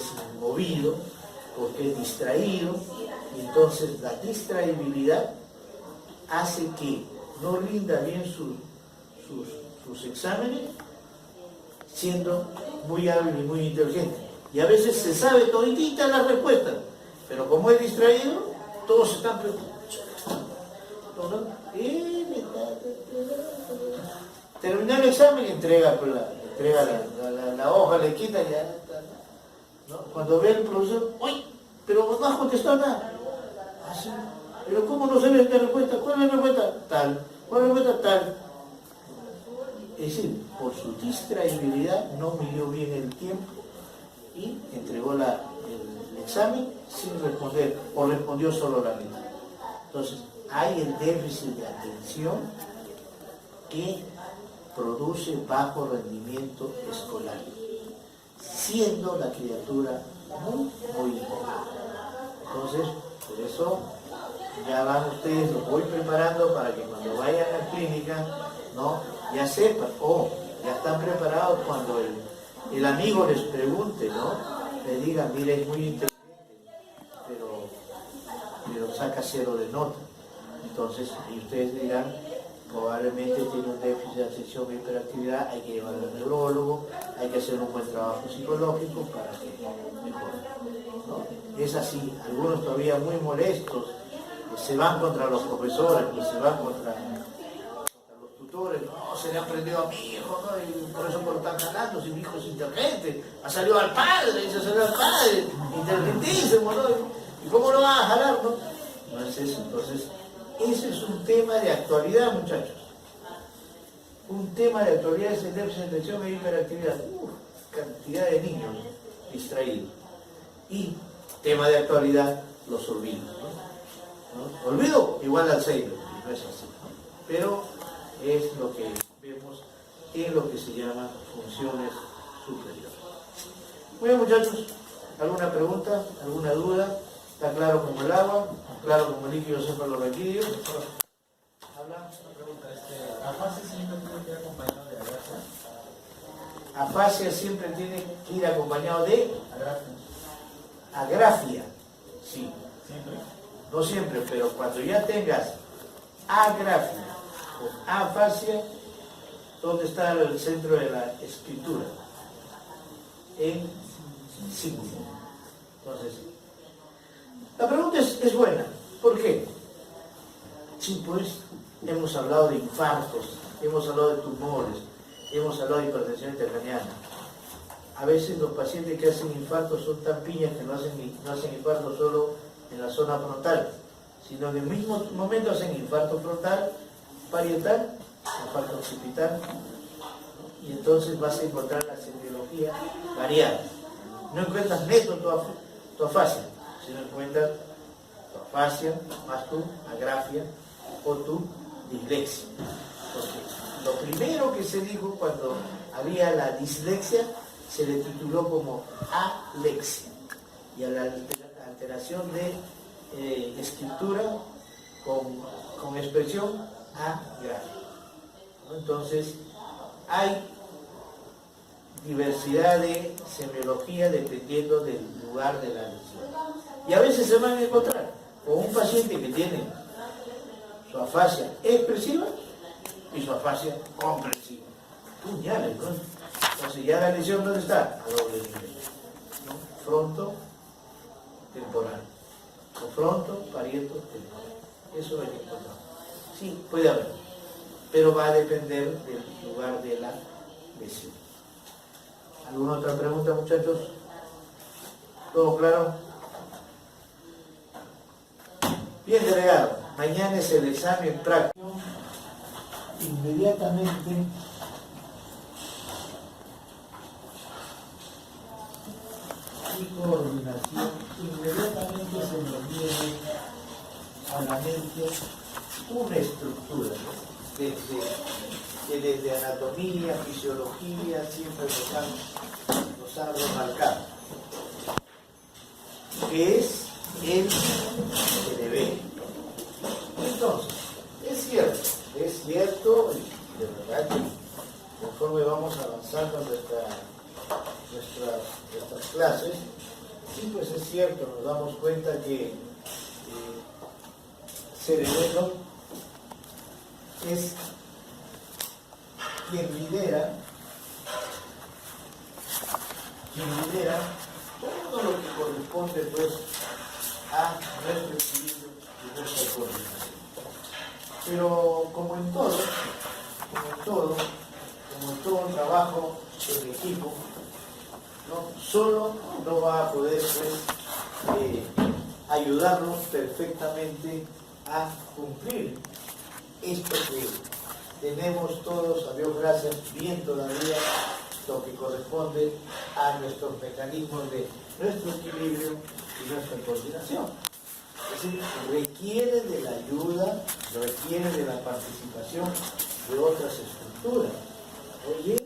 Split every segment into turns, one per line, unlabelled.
es movido, porque es distraído, y entonces la distraibilidad hace que no rinda bien sus exámenes, siendo muy hábil y muy inteligente. Y a veces se sabe toditita la respuesta, pero como es distraído, todos están preocupados. Termina el examen y entrega la hoja, le quita ya. ¿No? Cuando ve el profesor, ¡uy! Pero no has contestado nada. Ah, sí. Pero ¿cómo no sabes la respuesta? ¿Cuál es la respuesta? Tal. ¿Cuál es la respuesta? Tal. Es decir, por su distraibilidad no midió bien el tiempo y entregó el examen sin responder, o respondió solo la mitad. Entonces, hay el déficit de atención que produce bajo rendimiento escolar, siendo la criatura muy importante. Entonces, por eso ya van ustedes, los voy preparando para que cuando vayan a la clínica, ¿no?, ya sepan, ya están preparados cuando el amigo les pregunte, ¿no?, le diga, mira, es muy inteligente, pero saca 0 de nota. Entonces, y ustedes dirán, probablemente tiene un déficit de atención e hiperactividad, hay que llevarlo al neurólogo, hay que hacer un buen trabajo psicológico para que mejore, ¿no? Es así, algunos todavía muy molestos, se van contra los profesores, pues se van contra los tutores, no, se le ha prendido a mi hijo, ¿no?, y por eso lo están jalando, si mi hijo es inteligente, ha salido al padre, se salió al padre, inteligentísimo, ¿no? ¿Y cómo lo van a jalar, no? No es eso. Entonces, ese es un tema de actualidad, muchachos. Un tema de actualidad es el déficit de atención e hiperactividad. Cantidad de niños distraídos. Y tema de actualidad, los olvidos, ¿no? Olvido igual al Alzheimer, no es así, ¿no? Pero es lo que vemos en lo que se llama funciones superiores. Muy bien, muchachos, ¿alguna pregunta? ¿Alguna duda? ¿Está claro como el agua? ¿Claro como el líquido cefalorraquídeo? ¿Habla?
Una pregunta, ¿afasia siempre tiene que ir acompañado de agrasia?
Afasia siempre tiene que ir acompañado de
Agrasia.
agrafia, sí.
¿Siempre?
No siempre, pero cuando ya tengas agrafia o afasia, ¿dónde está el centro de la escritura? En símbolo. Entonces, la pregunta es buena. ¿Por qué? Sí, pues hemos hablado de infartos, hemos hablado de tumores, hemos hablado de hipertensión intracraniana. A veces los pacientes que hacen infartos son tan piñas que no hacen infarto solo en la zona frontal, sino en el mismo momento hacen infarto frontal, parietal, infarto occipital, y entonces vas a encontrar la semiología variada. No encuentras neto tu afasia, sino encuentras tu afasia más tu agrafia o tu dislexia. Porque lo primero que se dijo cuando había la dislexia se le tituló como alexia, y a la alteración de escritura con expresión agrafia, ¿no? Entonces hay diversidad de semiología dependiendo del lugar de la lesión. Y a veces se van a encontrar con un paciente que tiene su afasia expresiva y su afasia comprensiva. Puñales, ¿no? Entonces ya la lesión, ¿dónde está? A doble nivel, ¿no? Fronto temporal, o fronto parieto temporal. Eso es importante. Sí, puede haber, pero va a depender del lugar de la lesión. ¿Alguna otra pregunta, muchachos? ¿Todo claro? Bien, delegado. Mañana es el examen práctico. Inmediatamente y coordinación, inmediatamente se nos viene a la mente una estructura, ¿no? que desde anatomía, fisiología, siempre nos han remarcado, que es el deber. Entonces, es cierto, y de verdad que conforme vamos avanzando en nuestras clases, Sí, pues es cierto, nos damos cuenta que cerebelo es quien lidera todo lo que corresponde pues a nuestro equilibrio y nuestra coordinación. Pero como en todo trabajo en equipo, ¿no? Solo no va a poder pues, ayudarnos perfectamente a cumplir esto que tenemos todos, a Dios gracias, bien todavía lo que corresponde a nuestros mecanismos de nuestro equilibrio y nuestra coordinación. Es decir, requiere de la ayuda, requiere de la participación de otras estructuras. Oye,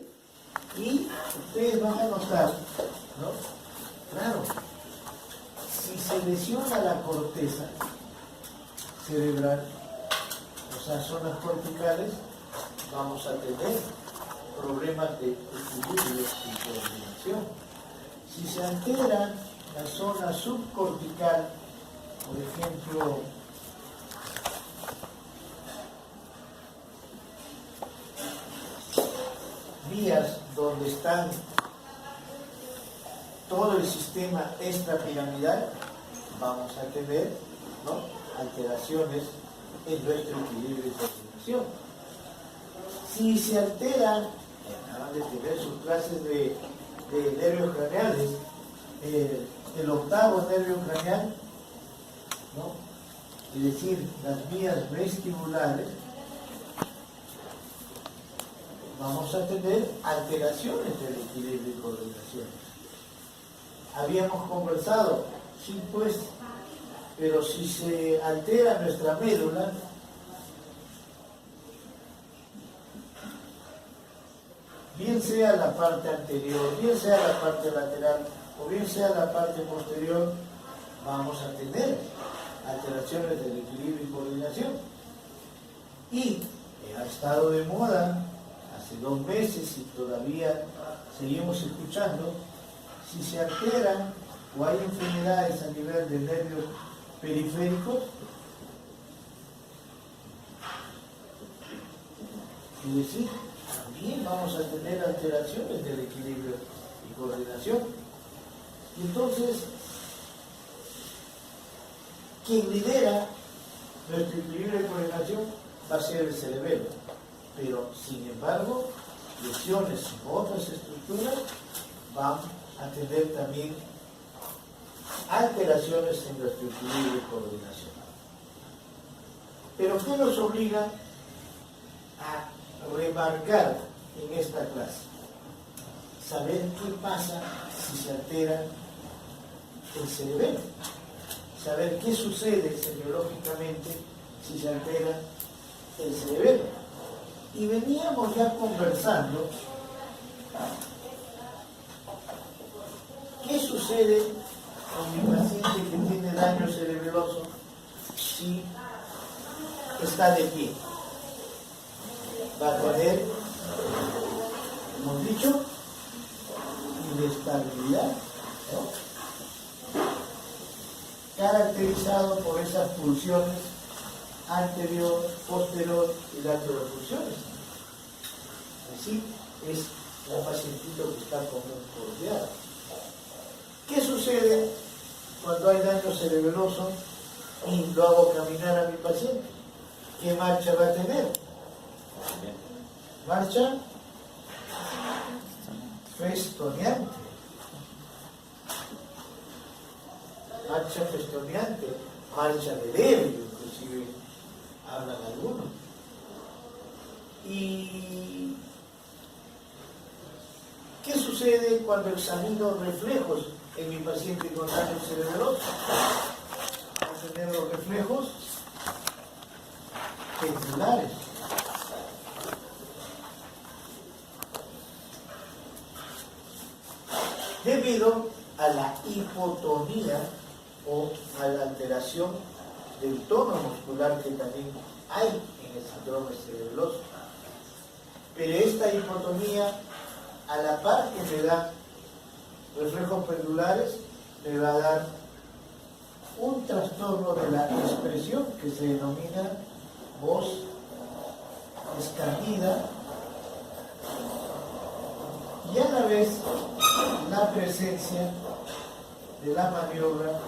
y ustedes van a notar, ¿no? Claro, si se lesiona la corteza cerebral, o sea, zonas corticales, vamos a tener problemas de equilibrio y coordinación. Si se altera la zona subcortical, por ejemplo, vías donde están todo el sistema extrapiramidal, vamos a tener, ¿no?, alteraciones en nuestro equilibrio y coordinación. Si se alteran, acaban de tener sus clases de nervios craneales, el octavo nervio craneal, ¿no?, es decir, las vías vestibulares, vamos a tener alteraciones del equilibrio y coordinación. Habíamos conversado, sí pues, pero si se altera nuestra médula, bien sea la parte anterior, bien sea la parte lateral, o bien sea la parte posterior, vamos a tener alteraciones del equilibrio y coordinación. Y ha estado de moda hace 2 meses y todavía seguimos escuchando, si se alteran o hay enfermedades a nivel de nervios periféricos, es decir, también vamos a tener alteraciones del equilibrio y coordinación. Y entonces, quien lidera nuestro equilibrio y coordinación va a ser el cerebelo. Pero, sin embargo, lesiones en otras estructuras van a tener también alteraciones en nuestro equilibrio y coordinación. Pero ¿qué nos obliga a remarcar en esta clase? Saber qué pasa si se altera el cerebelo. Saber qué sucede semiológicamente si se altera el cerebelo. Y veníamos ya conversando qué sucede con mi paciente que tiene daño cerebeloso si está de pie. Va a tener, hemos dicho, inestabilidad, ¿no?, caracterizado por esas pulsiones anterior, posterior y lateropulsiones. Así es un pacientito que está con un cordial. ¿Qué sucede cuando hay daño cerebeloso y lo hago caminar a mi paciente? ¿Qué marcha va a tener? Marcha festoneante. Marcha festoneante, marcha de nervio, inclusive hablan algunos. ¿Y qué sucede cuando examino reflejos en mi paciente con daño cerebeloso? Van a tener los reflejos pendulares. Debido a la hipotonía o a la alteración del tono muscular que también hay en el síndrome cerebeloso. Pero esta hipotonía, a la par que me da reflejos pendulares, me va a dar un trastorno de la expresión que se denomina voz escandida y a la vez la presencia de la maniobra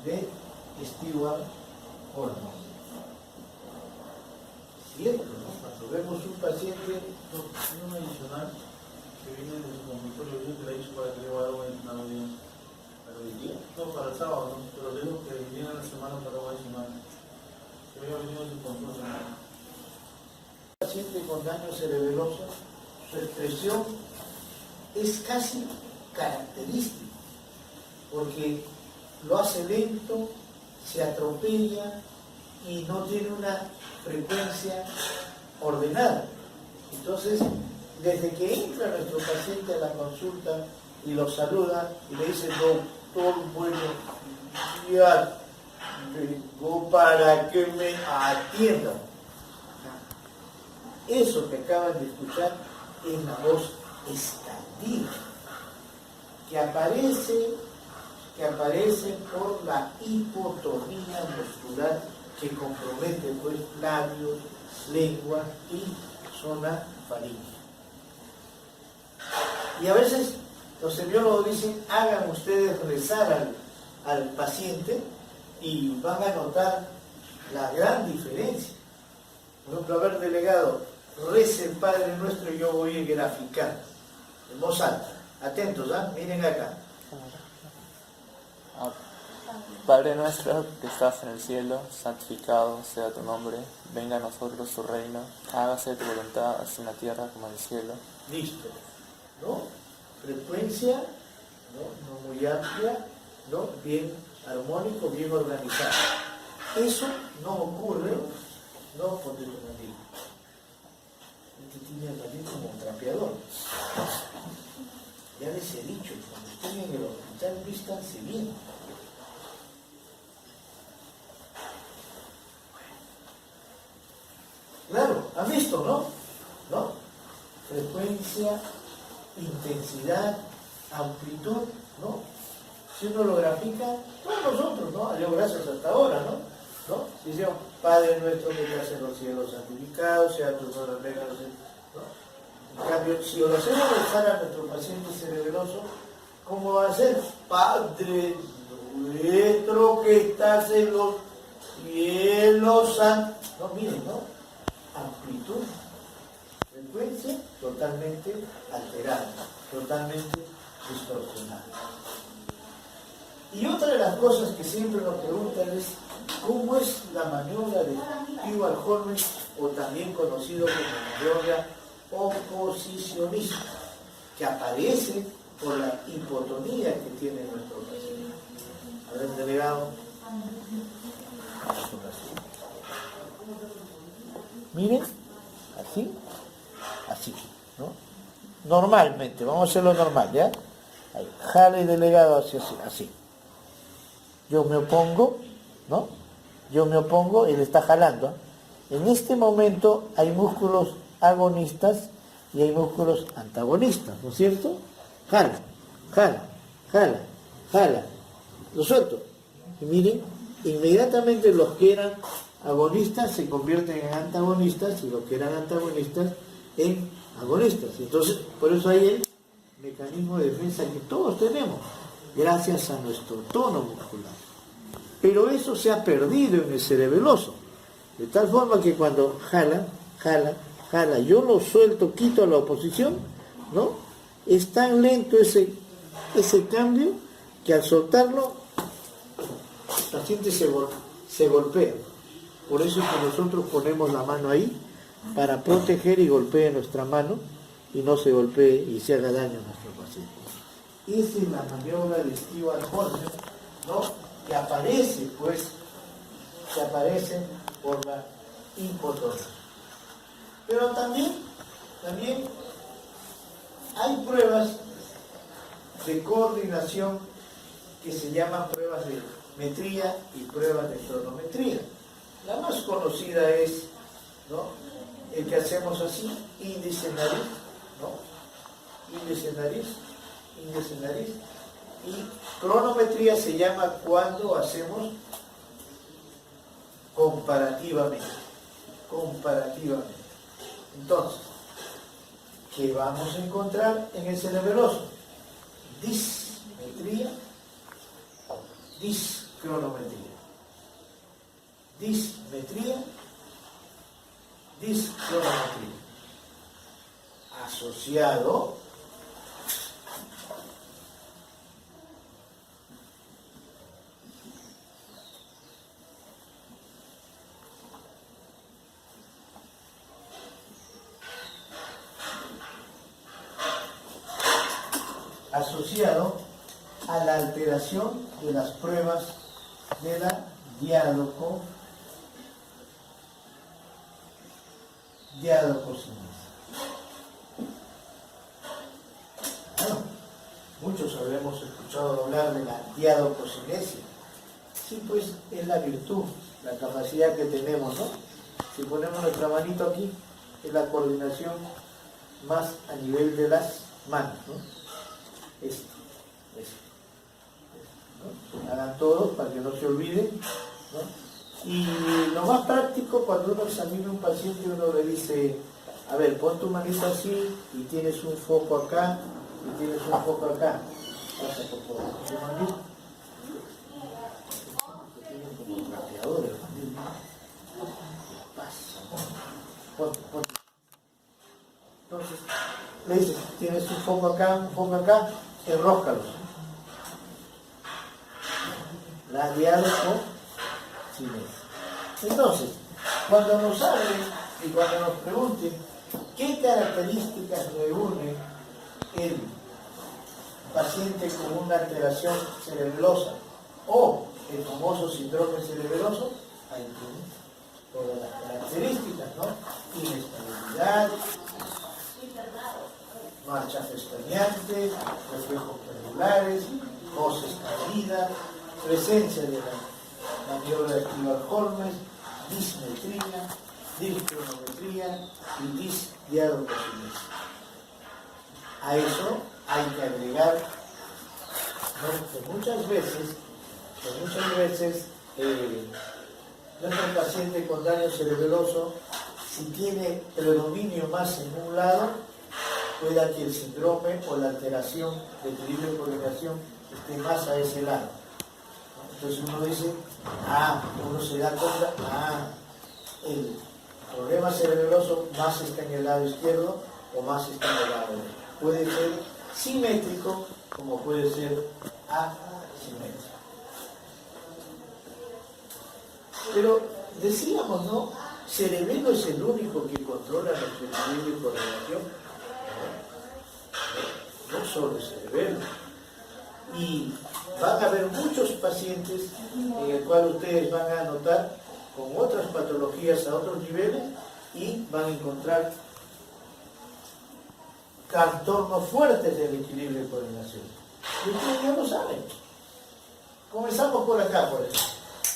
de Stewart Horner. Cierto, ¿no? Cuando vemos un paciente,
Un adicional que viene de su consultorio, dijo que le ha dicho para que le va a dar una audiencia. ¿Para hoy día? No, para el sábado, ¿no? Pero le dijo que viniera la semana para una semana. Que había venido de su consulta.
paciente con daño cerebeloso, su expresión es casi característica, porque lo hace lento, se atropella y no tiene una frecuencia ordenada. Entonces, desde que entra nuestro paciente a la consulta y lo saluda y le dice, doctor, bueno, ya vengo para que me atienda. Eso que acaban de escuchar es la voz escandida, que aparece por la hipotonía muscular que compromete pues labios, lengua y zona faríngea. Y a veces los semiólogos dicen, hagan ustedes rezar al paciente y van a notar la gran diferencia. Por ejemplo, haber delegado, rece el Padre Nuestro y yo voy a graficar en voz alta. Atentos, ¿ah? Miren acá.
Padre nuestro que estás en el cielo, santificado sea tu nombre, venga a nosotros tu reino, hágase tu voluntad así en la tierra como en el cielo.
Listo, ¿no? Frecuencia, no muy amplia, ¿no? Bien armónico, bien organizado. Eso no ocurre, no por tu mandil. Este tiene el mandil como un trapeador. Ya les he dicho, cuando estén en el hospital, vístanse bien. Claro, han visto, ¿no? Frecuencia, intensidad, amplitud, ¿no? Si uno lo grafica, todos nosotros, ¿no? Dios gracias hasta ahora, ¿no? Si decimos, Padre nuestro que estás en los cielos, santificado sea tu nombre, venga a los cielos, ¿no? En cambio, si lo hacemos rezar a nuestro paciente cerebeloso, ¿cómo va a ser? Padre nuestro que estás en los cielos, no, miren, ¿no? Amplitud, frecuencia totalmente alterada, totalmente distorsionada. Y otra de las cosas que siempre nos preguntan es cómo es la maniobra de Stewart Horner, o también conocido como maniobra oposicionista, que aparece por la hipotonía que tiene nuestro paciente. A ver, delegado. Miren, así, ¿no? Normalmente, vamos a hacerlo normal, ¿ya? Ahí, jale delegado así. Yo me opongo, ¿no? Yo me opongo, él está jalando. En este momento hay músculos agonistas y hay músculos antagonistas, ¿no es cierto? Jala. Lo suelto. Y miren, inmediatamente los que eran agonistas se convierten en antagonistas y los que eran antagonistas en agonistas. Entonces, por eso hay el mecanismo de defensa que todos tenemos, gracias a nuestro tono muscular. Pero eso se ha perdido en el cerebeloso, de tal forma que cuando jala, yo lo suelto, quito la oposición, ¿no? Es tan lento ese cambio que al soltarlo, el paciente se golpea. Por eso es que nosotros ponemos la mano ahí para proteger y golpee nuestra mano y no se golpee y se haga daño a nuestro paciente. Esa es la maniobra de Stewart Horner, ¿no? Que aparece por la hipotonía. Pero también hay pruebas de coordinación que se llaman pruebas de metría y pruebas de cronometría. La más conocida es, ¿no?, el que hacemos así, índice nariz, ¿no? Índice nariz, Y cronometría se llama cuando hacemos comparativamente. Entonces, ¿qué vamos a encontrar en el cerebroso? Dismetría, discronometría. Dismetría, discronometría. Asociado a la alteración de las pruebas de la diadococinasa. Bueno, muchos habremos escuchado hablar de la diadococinesia. Sí, pues es la virtud, la capacidad que tenemos, ¿no? Si ponemos nuestra manito aquí, es la coordinación más a nivel de las manos, ¿no? Esto, ¿no? Hagan todos para que no se olviden, ¿no? Y lo más práctico, cuando uno examina a un paciente, uno le dice, a ver, pon tu manito así y tienes un foco acá y tienes un foco acá. Pasa por favor, tu manito. Tienen como trapeadores, ¿no? Pasa. Pon. Entonces, le dices, tienes un foco acá, enróscalos. La diadococinesia. Entonces, cuando nos hablen y cuando nos pregunten qué características reúne el paciente con una alteración cerebelosa o el famoso síndrome cerebeloso, ahí tienen todas las características, ¿no? Inestabilidad, marcha pestañeante, reflejos pendulares, voz escabida, presencia de la maniobra de Stibar-Holmes, dismetría, discronometría y disdiadococinesia. A eso hay que agregar, ¿no? que muchas veces nuestro paciente con daño cerebeloso, si tiene predominio más en un lado, pueda que el síndrome o la alteración de equilibrio de coordinación esté más a ese lado. Entonces uno dice, uno se da cuenta, el problema cerebeloso más está en el lado izquierdo o más está en el lado derecho. Puede ser simétrico como puede ser asimétrico. Pero decíamos, ¿no? Cerebelo es el único que controla nuestro equilibrio y coordinación. No solo el cerebelo. Y van a haber muchos pacientes en el cual ustedes van a notar con otras patologías a otros niveles y van a encontrar trastornos fuertes del equilibrio y coordinación. Y ustedes ya lo saben. Comenzamos por acá, por ejemplo.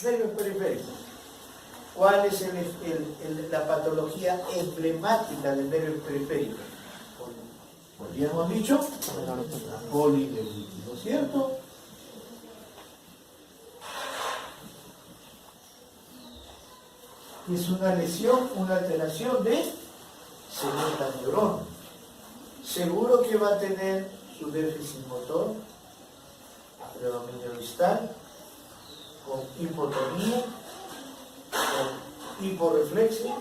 Nervios periféricos. ¿Cuál es la patología emblemática del nervio periférico? Como ya hemos dicho, la polineuritis, ¿no es cierto? Es una lesión, una alteración de segunda neurona. Seguro que va a tener su déficit motor, predominio distal, con hipotonía, con hiporreflexia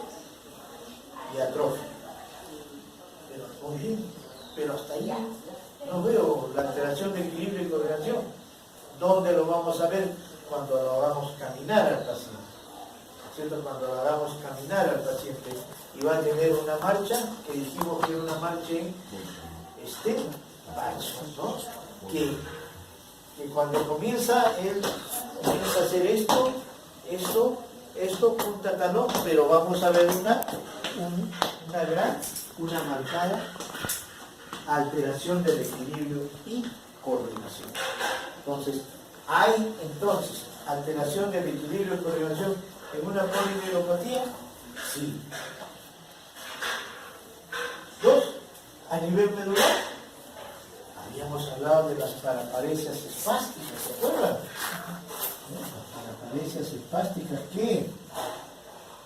y atrofia. Pero, muy bien, pero hasta allá no veo la alteración de equilibrio y coordinación. ¿Dónde lo vamos a ver? Cuando lo hagamos caminar al paciente. ¿Cierto? Cuando lo hagamos caminar al paciente y va a tener una marcha, que dijimos que era una marcha en paso, ¿no? Que cuando comienza a hacer esto, punta talón, pero vamos a ver una marcada alteración del equilibrio y coordinación. Entonces, ¿hay alteración del equilibrio y coordinación en una polineuropatía? Sí. 2. A nivel medular, Habíamos hablado de las paraparesias espásticas, ¿se acuerdan? Las paraparesias espásticas que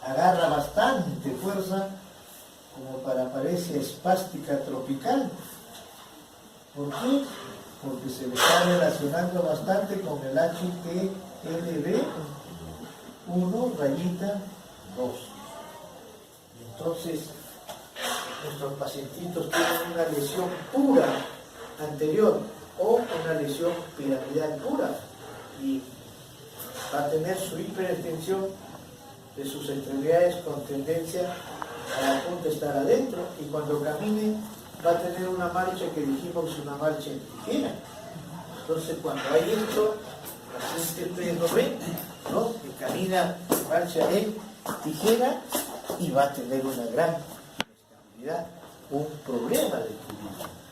agarra bastante fuerza como paraparesia espástica tropical. ¿Por qué? Porque se le está relacionando bastante con el HTLV 1 rayita 2. Entonces, nuestros pacientitos tienen una lesión pura anterior o una lesión piramidal pura y va a tener su hiperextensión de sus extremidades con tendencia a la punta estar adentro, y cuando camine va a tener una marcha que dijimos una marcha en tijera. Entonces cuando hay esto, así ustedes lo ven, ¿no? Que camina, marcha en tijera y va a tener una gran inestabilidad, un problema de equilibrio.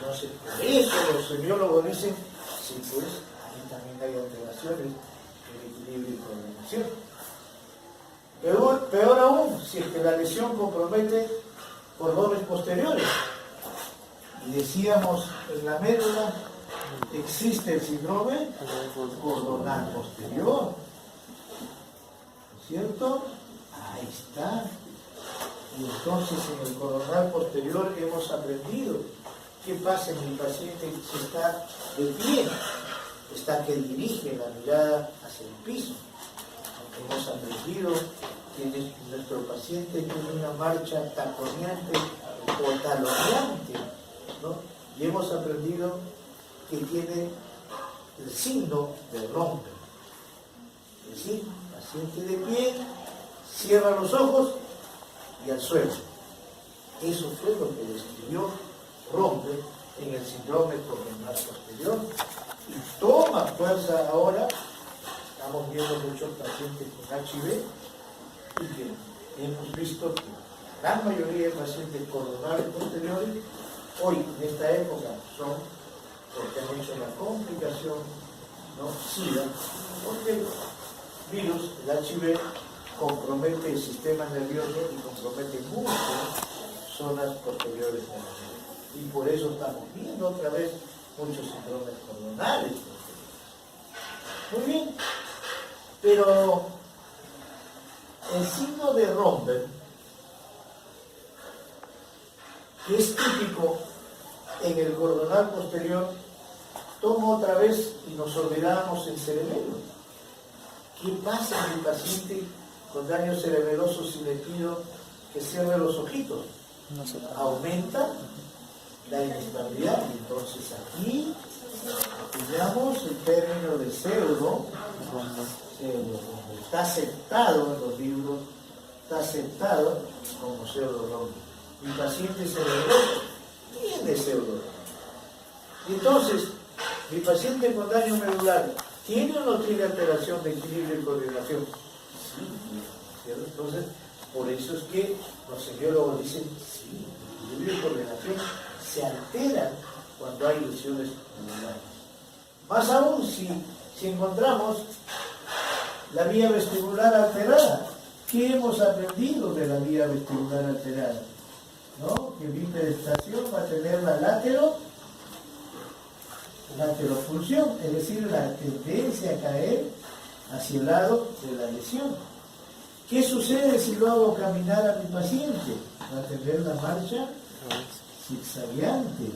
Entonces por eso los semiólogos dicen, sí, pues ahí también hay alteraciones en equilibrio y coordinación. Peor aún, si es que la lesión compromete cordones posteriores. Y decíamos, en la médula existe el síndrome cordonal posterior. ¿No es cierto? Ahí está. Y entonces en el cordonal posterior hemos aprendido qué pasa en el paciente que está de pie, está que dirige la mirada hacia el piso. Hemos aprendido que nuestro paciente tiene una marcha taconeante o taloneante, ¿no? Y hemos aprendido que tiene el signo de romper. Es decir, paciente de pie, cierra los ojos y al suelo. Eso fue lo que describió Romper en el síndrome cordonal posterior. Y toma fuerza ahora. Estamos viendo muchos pacientes con HIV y que hemos visto que la gran mayoría de pacientes cordonales posteriores hoy, en esta época, son porque han hecho la complicación, ¿no? SIDA, porque el virus, el HIV, compromete el sistema nervioso y compromete muchas zonas posteriores de la vida. Y por eso estamos viendo otra vez muchos síndromes cordonales posteriores. Muy bien. Pero el signo de Romper, que es típico en el cordonal posterior, toma otra vez y nos olvidamos el cerebelo. ¿Qué pasa en el paciente con daño cerebeloso si le pido que cierre los ojitos? Aumenta la inestabilidad, y entonces aquí pillamos el término de pseudo. Está aceptado en los libros, está aceptado como pseudorrombo. Mi paciente cerebroso tiene pseudorrombo. Y entonces, mi paciente con daño medular, ¿tiene o no tiene alteración de equilibrio y coordinación? Sí, ¿cierto? Entonces, por eso es que los semiólogos dicen, sí, equilibrio y coordinación se alteran cuando hay lesiones medulares. Más aún si encontramos la vía vestibular alterada. ¿Qué hemos aprendido de la vía vestibular alterada? ¿No? Que mi hiperestación va a tener la laterofunción, es decir, la tendencia a caer hacia el lado de la lesión. ¿Qué sucede si lo hago caminar a mi paciente? Va a tener la marcha zigzagueante.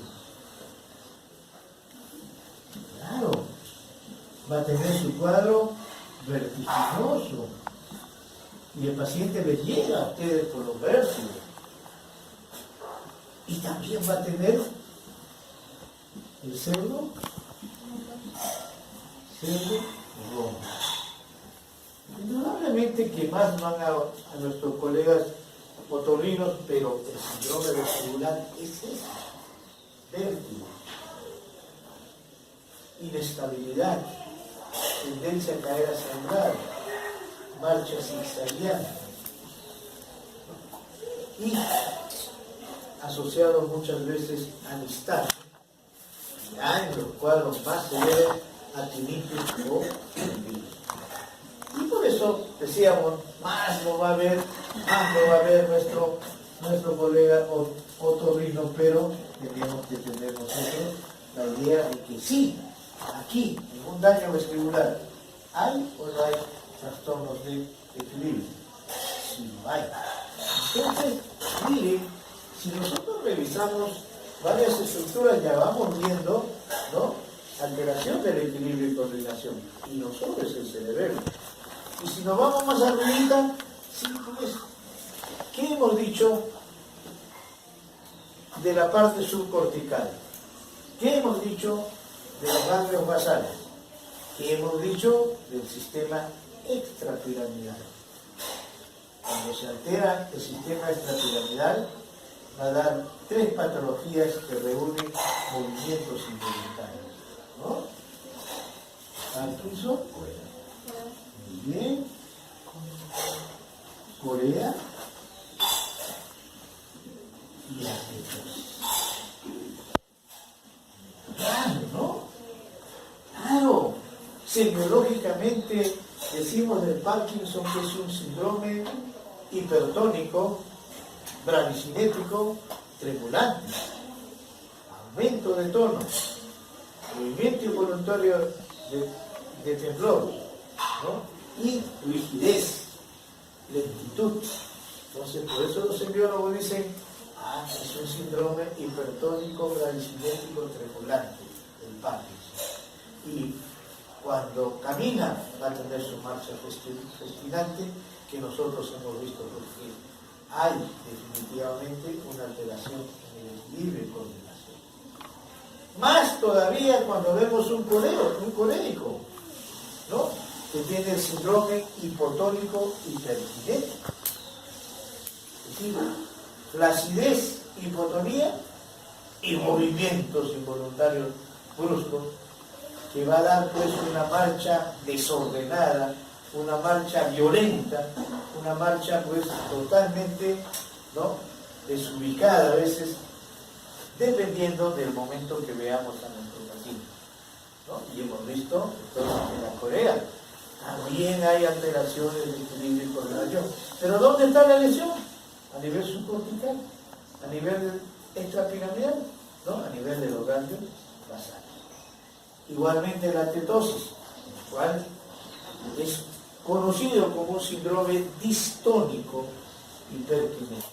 Claro, va a tener su cuadro vertiginoso, y el paciente les llega a ustedes por los vértigos, y también va a tener el pseudo rombo. Indudablemente que más van a nuestros colegas otorrinos, pero el síndrome vestibular es ese: vértigo, inestabilidad, tendencia a caer hacia un lado, marcha zigzagueante, y asociado muchas veces a amistad, ya en los cuadros más severos a tinitis o virus. Y por eso decíamos, más lo va a ver nuestro colega otorrino, pero tenemos que tener nosotros la idea de que sí, aquí, en un daño vestibular, ¿hay o no hay trastornos de equilibrio? Sí, lo hay. Entonces, miren, si nosotros revisamos varias estructuras, ya vamos viendo, ¿no?, alteración del equilibrio y coordinación, y no solo es el cerebelo. Y si nos vamos más arriba, sí, pues, ¿qué hemos dicho de la parte subcortical? ¿Qué hemos dicho de los ganglios basales? ¿Qué hemos dicho del sistema extrapiramidal? Cuando se altera el sistema extrapiramidal, va a dar 3 patologías que reúnen movimientos involuntarios, ¿no? Parkinson, muy bien. Corea y aterosis. Claro, ¿no? Claro. Semiológicamente decimos del Parkinson que es un síndrome hipertónico, bradicinético, tremulante, aumento de tono, movimiento involuntario de temblor, ¿no?, y rigidez, lentitud. Entonces, por eso los semiólogos dicen, es un síndrome hipertónico, bradicinético, tremulante, el Parkinson. Y cuando camina va a tener su marcha festinante, que nosotros hemos visto, porque hay definitivamente una alteración en el equilibrio y coordinación. Más todavía cuando vemos un colérico, ¿no?, que tiene el síndrome hipotónico hiperkinético. Es decir, flacidez, hipotonía y movimientos involuntarios bruscos, que va a dar pues una marcha desordenada, una marcha violenta, una marcha pues totalmente, ¿no?, desubicada a veces, dependiendo del momento que veamos a nuestro paciente, ¿no? Y hemos visto entonces en la Corea también hay alteraciones de equilibrio y coordinación. ¿Pero dónde está la lesión? A nivel subcortical, a nivel extrapiramidal, ¿no?, a nivel de los ganglios basales. Igualmente la tetosis, el cual es conocido como un síndrome distónico hiperkinético.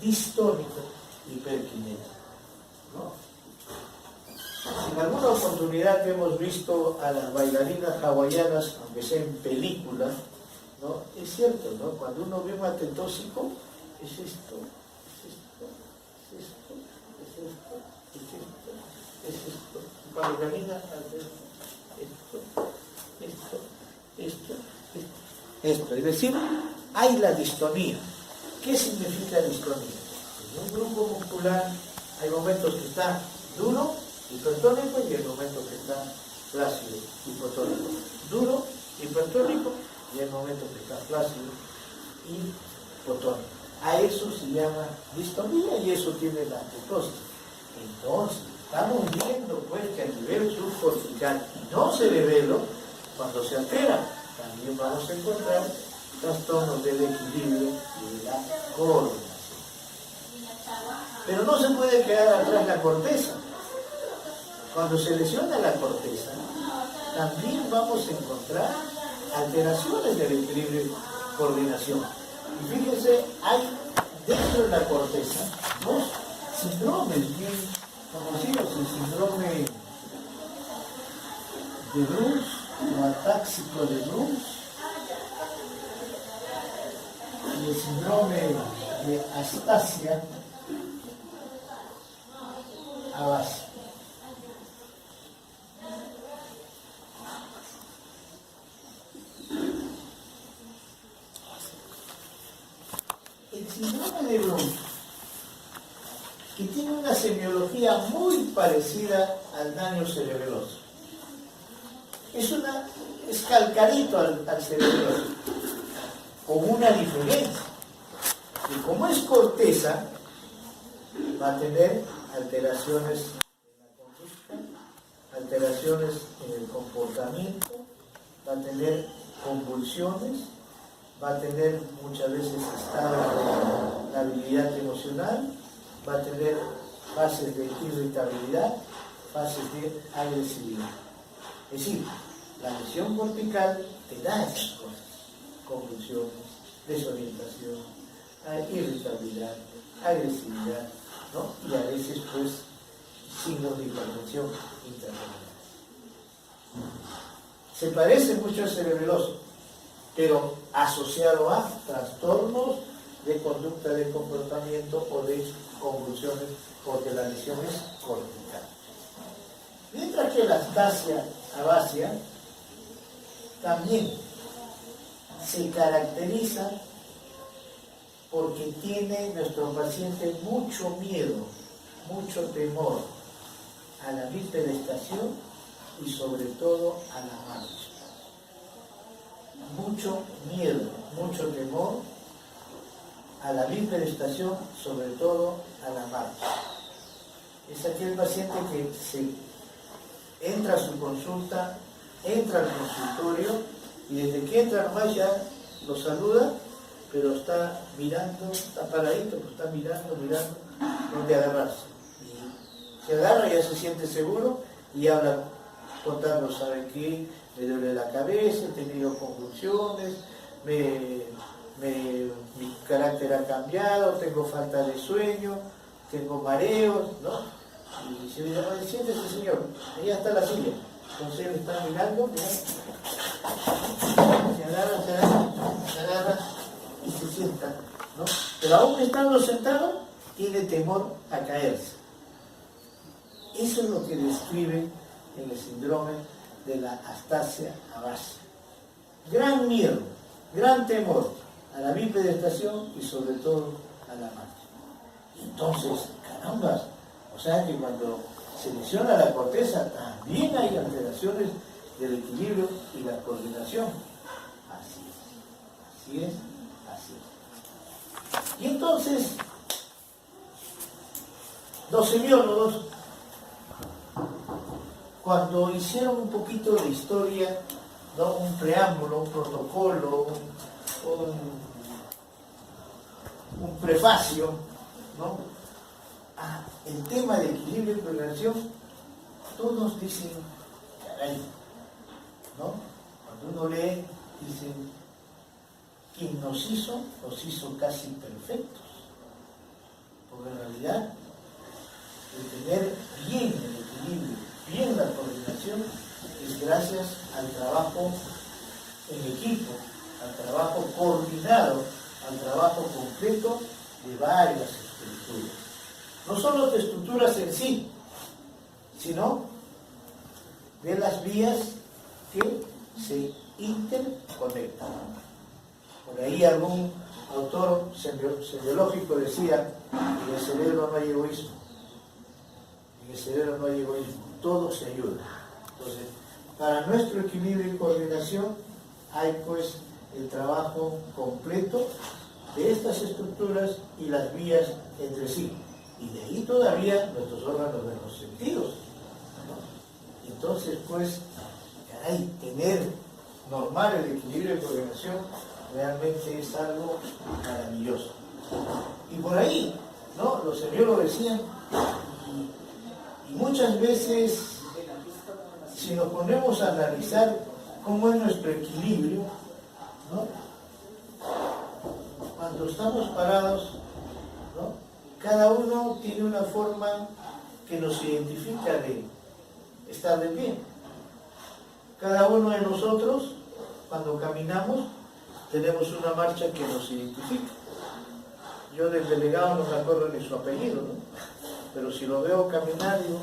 Distónico hiperkinético, ¿no? En alguna oportunidad hemos visto a las bailarinas hawaianas, aunque sea en películas, ¿no? Es cierto, ¿no? Cuando uno ve un atetósico, es esto, es esto, es esto, es esto, es esto, es esto. Bailarina hace esto. Es decir, hay la distonía. ¿Qué significa distonía? En un grupo muscular hay momentos que está duro, hipertónico, y hay momentos que está flácido, hipotónico. Duro, hipertónico, y hay momentos que está flácido y hipotónico. A eso se llama distonía y eso tiene la tetosis. Entonces, estamos viendo pues que a nivel subcortical y no cerebelo, cuando se altera, también vamos a encontrar trastornos del equilibrio y de la coordinación. Pero no se puede quedar atrás la corteza. Cuando se lesiona la corteza, también vamos a encontrar alteraciones del equilibrio y coordinación. Y fíjense, hay dentro de la corteza 2 síndromes bien conocidos: el síndrome de Bruns o atáxico de Bruns y el síndrome de Astasia a base. El síndrome de Bruns, que tiene una semiología muy parecida al daño cerebeloso, es calcarito al cerebeloso, con una diferencia, que como es corteza, va a tener alteraciones en la conducta, alteraciones en el comportamiento, va a tener convulsiones, va a tener muchas veces estados de labilidad emocional, va a tener fases de irritabilidad, fases de agresividad. Es decir, la lesión cortical te da esas cosas: convulsiones, desorientación, irritabilidad, agresividad, ¿no? Y a veces, pues, signos de hipertensión intracranial. Se parece mucho al cerebeloso, pero asociado a trastornos de conducta de comportamiento o de convulsiones, porque la lesión es cortical. Mientras que la astasia abácea también se caracteriza porque tiene nuestro paciente mucho miedo, mucho temor a la bipedestación y sobre todo a la marcha. Mucho miedo, mucho temor a la bipedestación, sobre todo a la marcha. Es aquel paciente que entra a su consulta, entra al consultorio y desde que entra nomás ya lo saluda, pero está mirando, está paradito, pues está mirando dónde agarrarse. Y se agarra, ya se siente seguro y habla contando, ¿sabe qué? Me duele la cabeza, he tenido convulsiones, mi carácter ha cambiado, tengo falta de sueño, tengo mareos, ¿no? Y se le llama, siéntese señor, allá está la silla. Entonces él está mirando, se agarra y se sienta, ¿no? Pero aún estando sentado, tiene temor a caerse. Eso es lo que describe en el síndrome de la astasia abácea. Gran miedo, gran temor a la bipedestación y sobre todo a la marcha. Entonces, caramba, o sea que cuando se lesiona la corteza también hay alteraciones del equilibrio y la coordinación. Así es. Y entonces, los semiólogos, cuando hicieron un poquito de historia, ¿no? Un preámbulo, un protocolo, un prefacio, ¿no? El tema de equilibrio y coordinación, todos dicen, caray, ¿no? Cuando uno lee, dicen, quien nos hizo casi perfectos. Porque en realidad, el tener bien el equilibrio, bien la coordinación, es gracias al trabajo en equipo, al trabajo coordinado, al trabajo completo de varias estructuras. No solo de estructuras en sí, sino de las vías que se interconectan. Por ahí algún autor semiológico decía, en el cerebro no hay egoísmo. En el cerebro no hay egoísmo, todo se ayuda. Entonces, para nuestro equilibrio y coordinación hay pues el trabajo completo de estas estructuras y las vías entre sí. Y de ahí todavía nuestros órganos de los sentidos, ¿no? Entonces, pues, caray, tener normal el equilibrio y coordinación realmente es algo maravilloso. Y por ahí, ¿no? Los semiólogos decían, y muchas veces, si nos ponemos a analizar cómo es nuestro equilibrio, ¿no? Cuando estamos parados, ¿no? Cada uno tiene una forma que nos identifica de estar de pie. Cada uno de nosotros, cuando caminamos, tenemos una marcha que nos identifica. Yo del delegado no me acuerdo ni su apellido, ¿no? Pero si lo veo caminar, digo,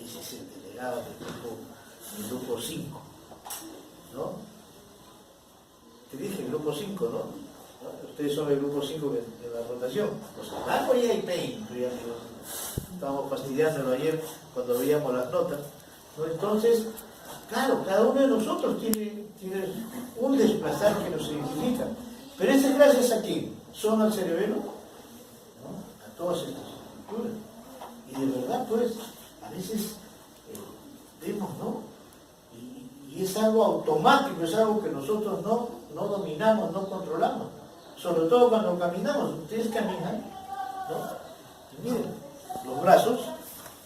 ese es el delegado del grupo 5, ¿no? Te dije, el grupo 5, ¿no? Ustedes son el grupo 5 de la rotación. Los Marco y Pein, estábamos fastidiándolo ayer cuando veíamos las notas, ¿no? Entonces, claro, cada uno de nosotros tiene un desplazar que nos identifica. Pero ese es gracias a quién? Son al cerebelo, ¿no? A todas estas estructuras. Y de verdad, pues, a veces vemos, ¿no? Y es algo automático, es algo que nosotros no dominamos, no controlamos. Sobre todo cuando caminamos. Ustedes caminan, ¿no? Y miren, los brazos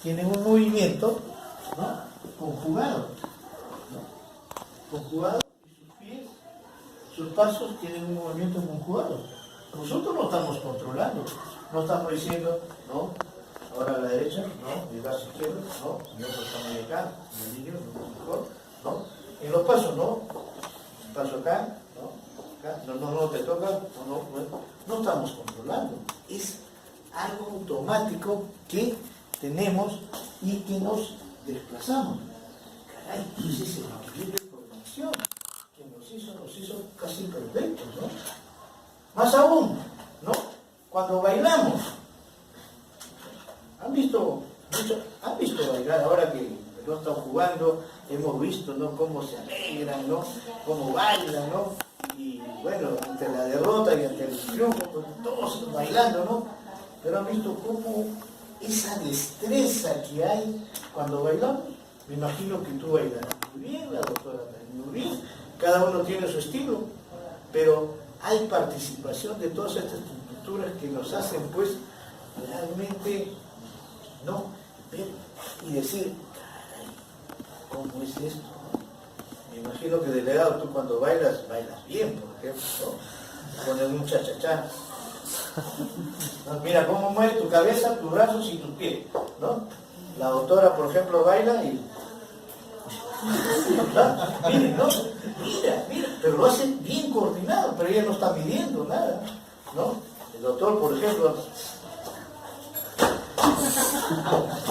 tienen un movimiento ¿no? Conjugado, ¿no? Conjugado y sus pies, sus pasos tienen un movimiento conjugado. Nosotros no estamos controlando, no estamos diciendo, no, ahora a la derecha, no, y el brazo izquierdo, no, y otro está muy acá, en el niño, mejor, no. En los pasos, no, paso acá, no, acá, no te toca, no estamos controlando. Es algo automático que tenemos y que nos desplazamos. Caray, ese es el equilibrio de coordinación que nos hizo casi perfectos, ¿no? Más aún, ¿no? Cuando bailamos, ¿han visto bailar? Ahora que no están jugando, hemos visto, ¿no? Cómo se alegran, ¿no? Cómo bailan, ¿no? Y bueno, ante la derrota y ante el triunfo, pues, todos bailando, ¿no? Pero han visto cómo esa destreza que hay cuando bailamos. Me imagino que tú bailarás muy bien, la doctora también muy bien, cada uno tiene su estilo, pero hay participación de todas estas estructuras que nos hacen pues realmente no ver y decir, caray, ¿cómo es esto? Me imagino que delegado tú cuando bailas bien, por ejemplo, ¿no? Pones un cha-cha-cha. Mira cómo mueves tu cabeza, tus brazos y tus pies, ¿no? La doctora, por ejemplo, baila y... Miren, ¿no? Mira, pero lo hace bien coordinado, pero ella no está midiendo nada, ¿no? El doctor, por ejemplo,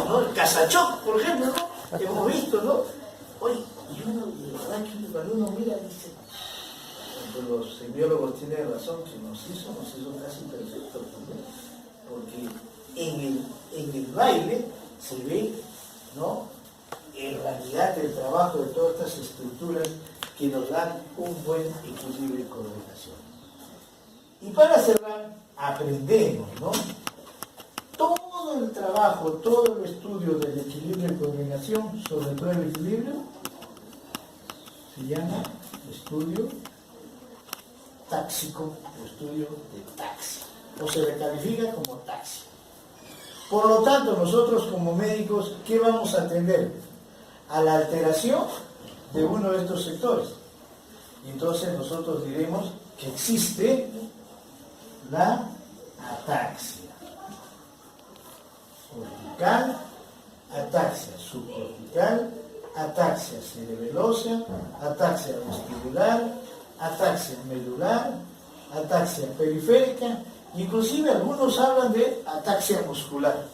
¿no? El casachoc, por ejemplo, ¿no? Hemos visto, ¿no? Oye, y uno, de verdad que cuando uno mira, dice, pues los semiólogos tienen razón, que nos hizo casi perfectos, ¿no? Porque en el baile se ve, ¿no? En realidad el trabajo de todas estas estructuras que nos dan un buen equilibrio y coordinación. Y para cerrar, aprendemos, ¿no? Todo el trabajo, todo el estudio del equilibrio y coordinación, sobre todo el equilibrio, se llama estudio táxico o estudio de taxi, o se le califica como taxi. Por lo tanto, nosotros como médicos, ¿qué vamos a atender? A la alteración de uno de estos sectores. Y entonces nosotros diremos que existe la ataxia cortical, ataxia subcortical, ataxia cerebellosa, ataxia vestibular, ataxia medular, ataxia periférica, inclusive algunos hablan de ataxia muscular.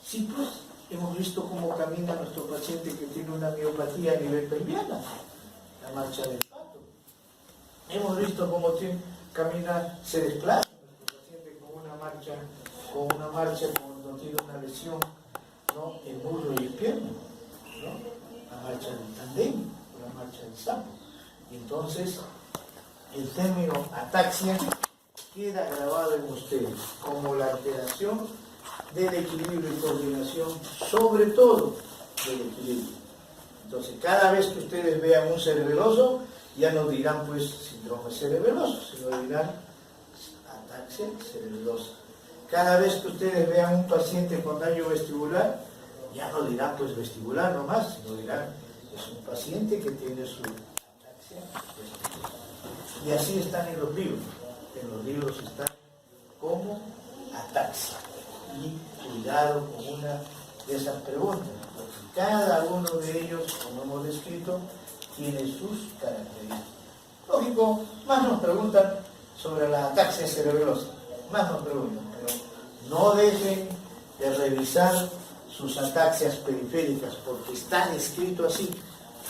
Sí, pues, hemos visto cómo camina nuestro paciente que tiene una miopatía a nivel pelviana, la marcha del pato. Hemos visto cómo camina, se desplaza nuestro paciente con una marcha cuando tiene una lesión, ¿no? En muslo y en pierna, ¿no? La marcha del tandem, la marcha del sapo. Entonces, el término ataxia queda grabado en ustedes como la alteración del equilibrio y coordinación, sobre todo del equilibrio. Entonces, cada vez que ustedes vean un cerebeloso, ya no dirán pues síndrome cerebeloso, sino dirán ataxia cerebelosa. Cada vez que ustedes vean un paciente con daño vestibular, ya no dirán pues vestibular nomás, sino dirán es un paciente que tiene su ataxia vestibular. Y así están en los libros. En los libros están como ataxia. Y cuidado con una de esas preguntas, porque cada uno de ellos, como hemos descrito, tiene sus características. Lógico, más nos preguntan sobre la ataxia cerebelosa, más nos preguntan, pero no dejen de revisar sus ataxias periféricas, porque está descrito así,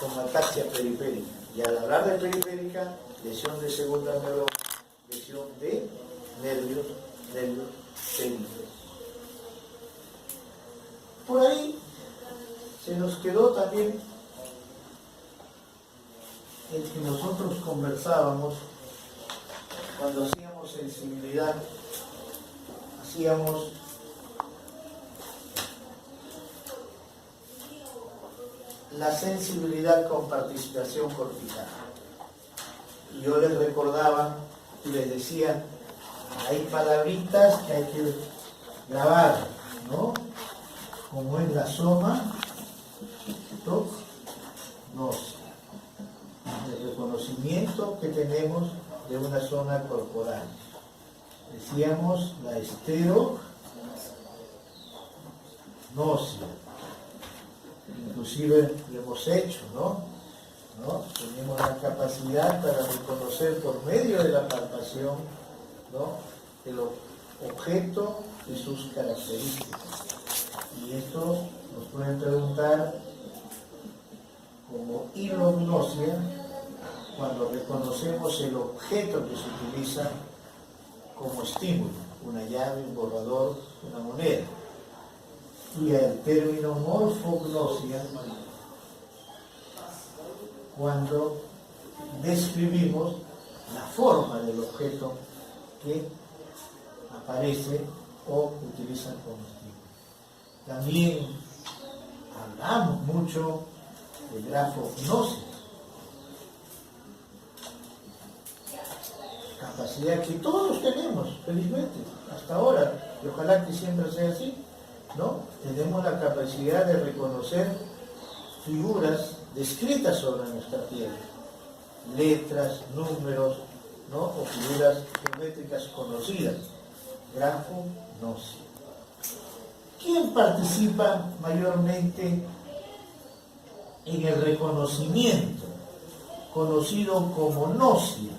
como ataxia periférica. Y al hablar de periférica, lesión de segunda neurona, lesión de nervios periféricos. Por ahí se nos quedó también el que nosotros conversábamos cuando hacíamos sensibilidad, hacíamos la sensibilidad con participación cortical. Y yo les recordaba y les decía, hay palabritas que hay que grabar, ¿no? Como es la soma autognosia. El reconocimiento que tenemos de una zona corporal. Decíamos la esterognosia. Inclusive lo hemos hecho, ¿no? Tenemos la capacidad para reconocer por medio de la palpación, ¿no?, el objeto y sus características. Y esto nos pueden preguntar como hilognosia cuando reconocemos el objeto que se utiliza como estímulo, una llave, un borrador, una moneda. Y el término morfognosia cuando describimos la forma del objeto que aparece o utilizan como estímulo. También hablamos mucho de grafognosis, capacidad que todos tenemos, felizmente, hasta ahora, y ojalá que siempre sea así, ¿no? Tenemos la capacidad de reconocer figuras descritas sobre nuestra piel, letras, números, ¿no?, o figuras geométricas conocidas. Grafognosia. ¿Quién participa mayormente en el reconocimiento, conocido como gnosia?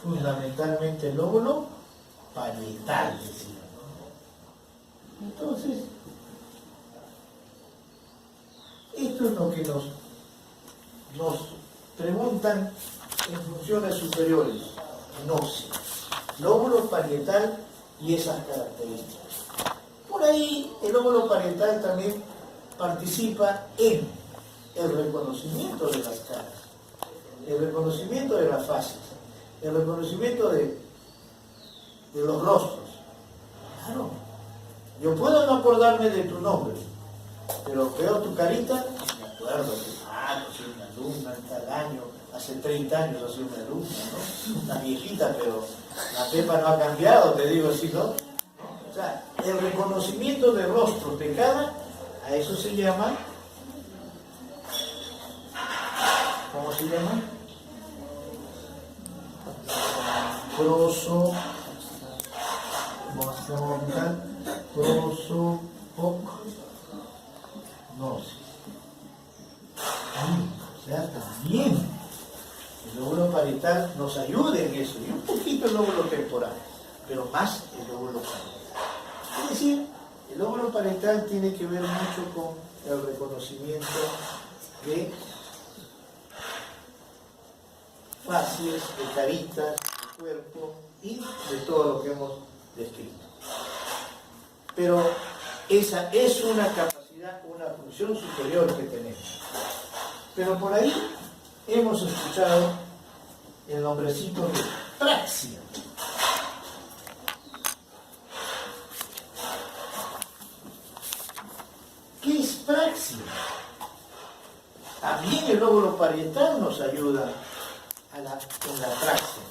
Fundamentalmente el lóbulo parietal, decíamos. Entonces, esto es lo que nos preguntan en funciones superiores, gnosia, lóbulo parietal y esas características. Por ahí el lóbulo parietal también participa en el reconocimiento de las caras, el reconocimiento de las faces, el reconocimiento de los rostros. Claro, yo puedo no acordarme de tu nombre, pero veo tu carita y me acuerdo que soy una alumna en tal año, hace 30 años ha sido una alumna, ¿no? Una viejita, pero la pepa no ha cambiado, te digo así, ¿no? O sea, el reconocimiento de rostros de cara, a eso se llama, ¿cómo se llama? Prosopognosia. O sea, también el lóbulo parietal nos ayuda en eso, y un poquito el lóbulo temporal, pero más el lóbulo parietal. Es decir, el lóbulo parietal tiene que ver mucho con el reconocimiento de facies, de caritas, de cuerpo y de todo lo que hemos descrito. Pero esa es una capacidad, una función superior que tenemos. Pero por ahí hemos escuchado el nombrecito de praxia. ¿Qué es praxia? También el lóbulo parietal nos ayuda en la praxia.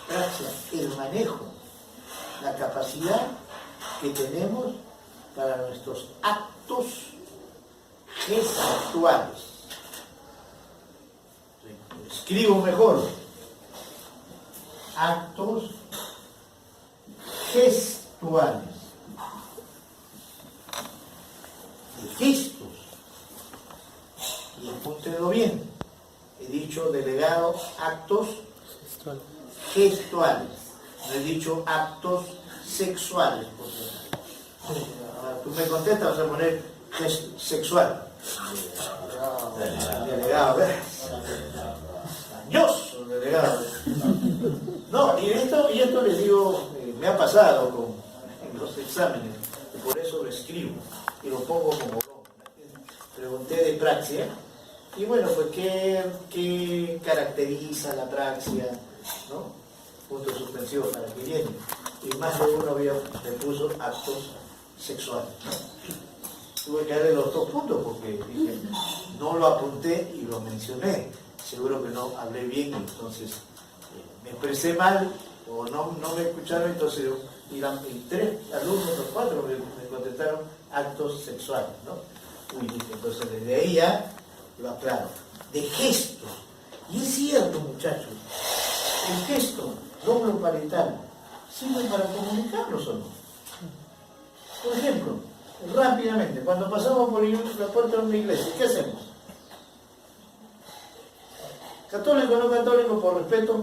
Praxia, el manejo, la capacidad que tenemos para nuestros actos gestuales. Escribo mejor. Actos gestuales. De gestos. Y apúntenlo bien. He dicho delegado actos gestuales. No he dicho actos sexuales. Porque tú me contestas, vas a poner sexual. Delegado, ¿ves? Dañoso, delegado. No, y esto les digo, me ha pasado en los exámenes, y por eso lo escribo y lo pongo como pregunté de praxia, y bueno, pues ¿qué caracteriza la praxia? ¿No? Punto suspensivo para que llene. Y más de uno me puso actos sexuales. Tuve que darle los 2 puntos porque dije, no lo apunté y lo mencioné. Seguro que no hablé bien, entonces me expresé mal o no me escucharon, entonces y 3 alumnos o 4 me contestaron actos sexuales, ¿no? Uy, entonces desde ahí ya lo aclaro. De gestos. Y es cierto, muchachos, el gesto doble parietal sirve para comunicarnos o no. Por ejemplo, rápidamente, cuando pasamos por la puerta de una iglesia, ¿qué hacemos? Católico o no católico, por respeto,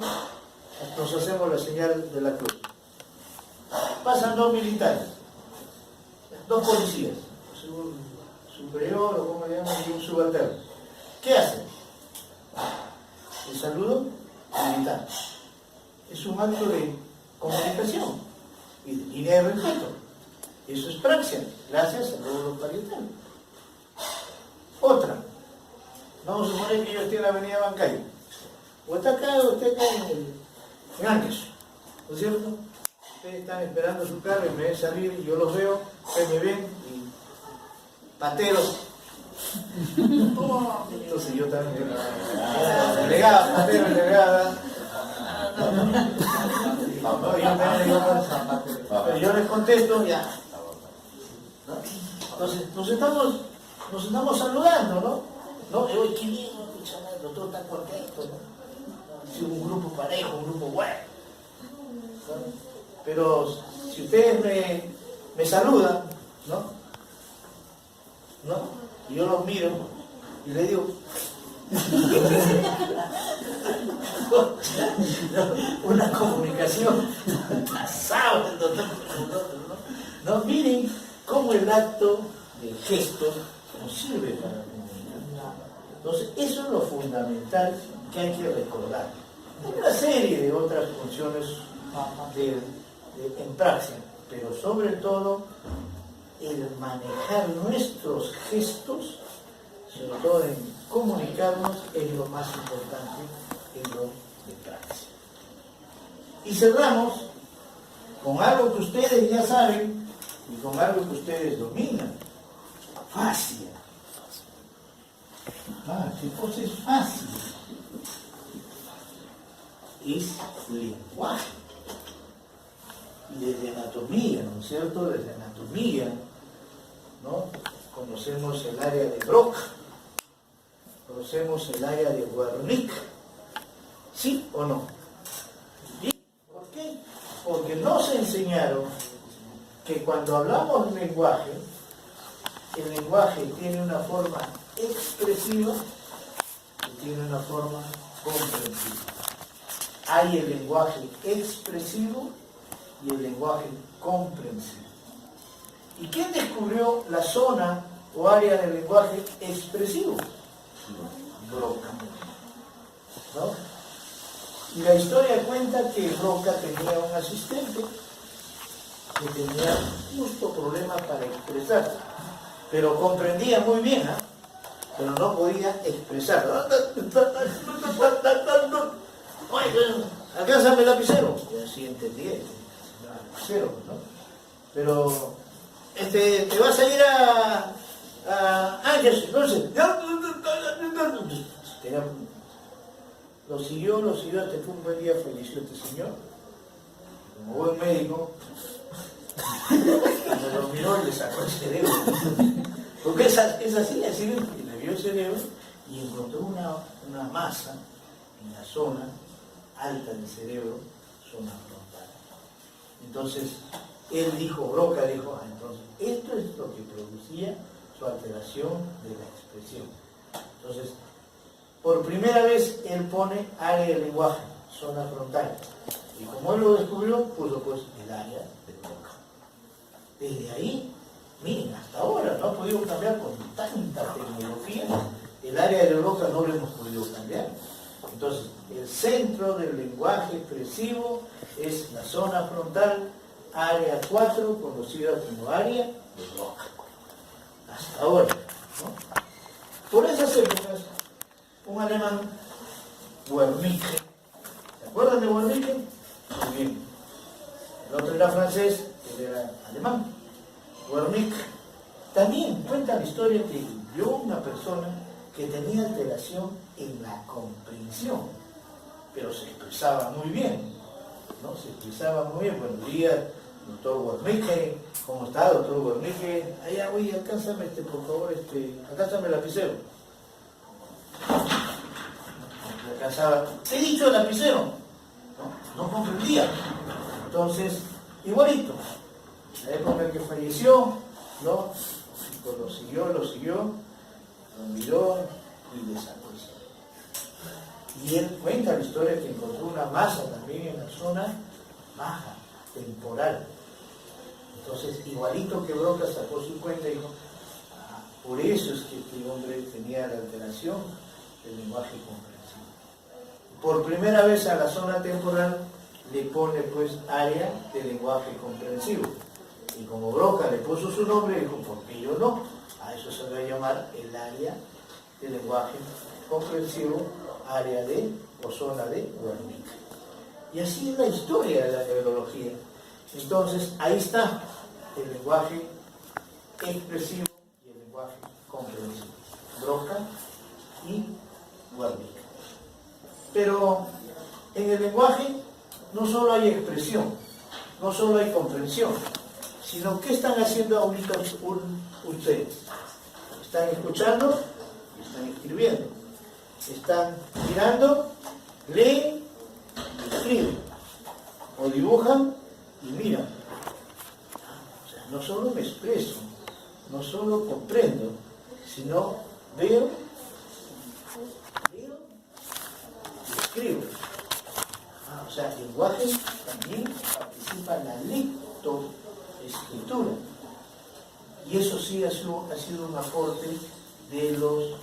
nos hacemos la señal de la cruz. Pasan 2 militares, 2 policías, un superior o como le llaman, y un subalterno. ¿Qué hacen? El saludo militar. Es un acto de comunicación y de línea de respeto. Eso es praxia, gracias al lóbulo parietal. Otra, vamos a suponer que yo esté en la avenida Bancayo, o está acá o está acá en Anques, ¿no es cierto? Ustedes están esperando su carro y me ven salir y yo los veo, ustedes me ven y pateros. Entonces yo también, delegada, patero, delegada. No, yo también digo, pero yo les contesto ya. ¿No? Entonces nos estamos saludando, ¿no? Hoy qué bien, el doctor está contento, ¿no? Si un grupo parejo, un grupo bueno. ¿No? Pero si ustedes me saludan, ¿no? Y yo los miro y les digo, una comunicación pasada el doctor con nosotros, ¿no? No, miren cómo el acto del gesto nos sirve para comunicar. Entonces, eso es lo fundamental que hay que recordar. Hay una serie de otras funciones en praxis, pero sobre todo el manejar nuestros gestos, sobre todo en comunicarnos, es lo más importante en lo de praxis. Y cerramos con algo que ustedes ya saben y con algo que ustedes dominan. Fascia. ¿Qué cosa es fascia? Es lenguaje. Y desde anatomía, ¿no es cierto? Desde anatomía, ¿no? Conocemos el área de Broca, conocemos el área de Wernicke, ¿sí o no? ¿Y por qué? Porque nos enseñaron que cuando hablamos de lenguaje, el lenguaje tiene una forma expresiva y tiene una forma comprensiva. Hay el lenguaje expresivo y el lenguaje comprensivo. ¿Y quién descubrió la zona o área del lenguaje expresivo? Broca, ¿no? Y la historia cuenta que Broca tenía un asistente que tenía justo problemas para expresar, pero comprendía muy bien, ¿eh? Pero no podía expresar. Alcánzame el lapicero. Y así entendía, el lapicero, ¿no? Pero te vas a ir a Ángeles, entonces. Lo siguió hasta que un buen día falleció este señor. Como buen médico, me lo miró y le sacó el cerebro. Porque es así, le vio el cerebro y encontró una masa en la zona alta del cerebro, zona frontal. Entonces, Broca dijo, entonces, esto es lo que producía su alteración de la expresión. Entonces, por primera vez él pone área del lenguaje, zona frontal. Y como él lo descubrió, puso pues el área de Broca. Desde ahí, miren, hasta ahora no ha podido cambiar con tanta tecnología. El área de Broca no lo hemos podido cambiar. Entonces, el centro del lenguaje expresivo es la zona frontal, área 4, conocida como área de Broca. Hasta ahora, ¿no? Por esas épocas, un alemán, Wernicke, ¿se acuerdan de Wernicke? Muy bien. El otro era francés, él era alemán. Wernicke también cuenta la historia que vio una persona que tenía alteración en la comprensión, pero se expresaba muy bien. ¿no? Se expresaba muy bien. Buenos días, doctor Guarnique. ¿Cómo está, doctor Guarnique? Allá, oye, alcánzame, por favor, alcánzame el lapicero. Le alcanzaba. ¿Te he dicho el lapicero? No comprendía. Entonces, igualito. La época en que falleció, ¿no? Lo siguió, lo miró y desapareció. Y él cuenta la historia que encontró una masa también en la zona baja, temporal. Entonces, igualito que Broca sacó su cuenta y dijo, por eso es que este hombre tenía la alteración del lenguaje comprensivo. Por primera vez a la zona temporal le pone pues área de lenguaje comprensivo. Y como Broca le puso su nombre, dijo, ¿por qué yo no? A eso se va a llamar el área de lenguaje comprensivo, área de o zona de Wernicke. Y así es la historia de la neurología. Entonces, ahí está el lenguaje expresivo y el lenguaje comprensivo. Broca y Wernicke. Pero en el lenguaje no solo hay expresión, no solo hay comprensión, sino ¿qué están haciendo ahorita ustedes? Están escuchando y están escribiendo. Están mirando, leen y escriben. O dibujan y miran. O sea, no solo me expreso, no solo comprendo, sino veo y escribo. O sea, el lenguaje también participa en la lectoescritura. Y eso sí ha sido un aporte de los